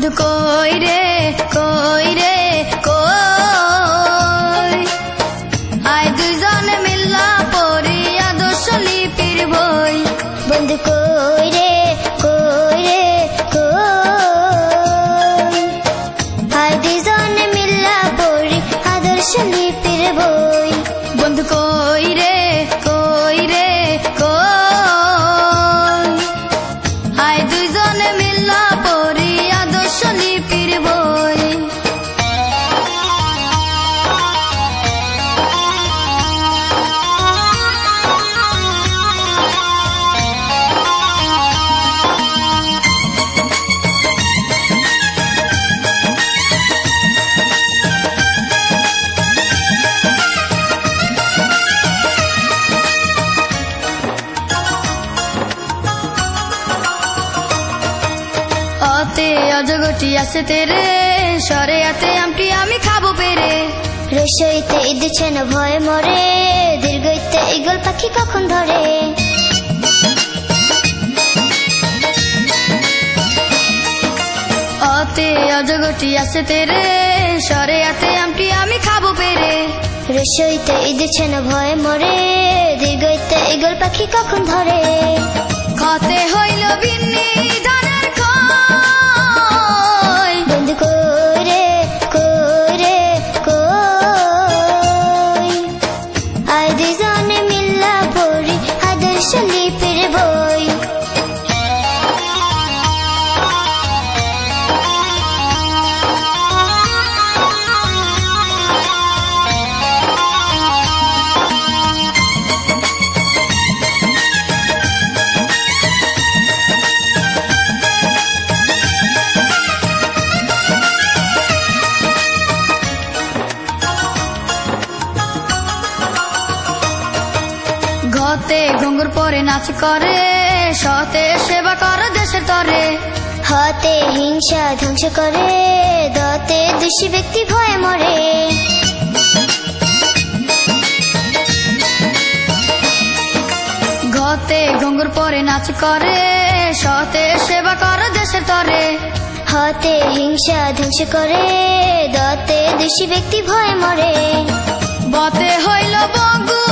বন্ধু কই রে কই রে কই, আয় দুইজনে মিল্লা পড়ি আদর্শ লিপির বই। বন্ধু কই রে কই রে কই, আয় দুইজনে মিল্লা পড়ি আদর্শ লিপির বই। বন্ধু কই রে কই রে কই, আয় দুইজনে মিল্লা পড়ি আদর্শ লিপির বই। অতে অজগটি আছে তেরে, সরে আতে আমটি আমি খাবো পেরে। রসইতে দিচ্ছে না ভয় মরে, দীর্ঘইতে ঈগল পাখি কখন ধরে। অতে অজগটি আছে তেরে, সরে আতে আমটি আমি খাবো পেরে। রসইতে দিচ্ছে না ভয় মরে, দীর্ঘইতে ঈগল পাখি কখন ধরে। খতে হইল বিন্নি ধানের খই, বন্ধু কই রে কই রে কই, আয় দুইজনে মিল্লা পড়ি আদর্শ লিপির বই। ঘতে ঘুঙ্গুর পরে নাচ করে, সতে সেবা কর দেশের তরে। হতে হিংসা ধ্বংস করে, দতে দোষী ব্যক্তি ভয়ে মরে। ঘতে ঘুঙ্গুর পরে নাচ করে, সতে সেবা কর দেশের তরে। হতে হিংসা ধ্বংস করে, দতে দোষী ব্যক্তি ভয়ে মরে। বতে হইল বগু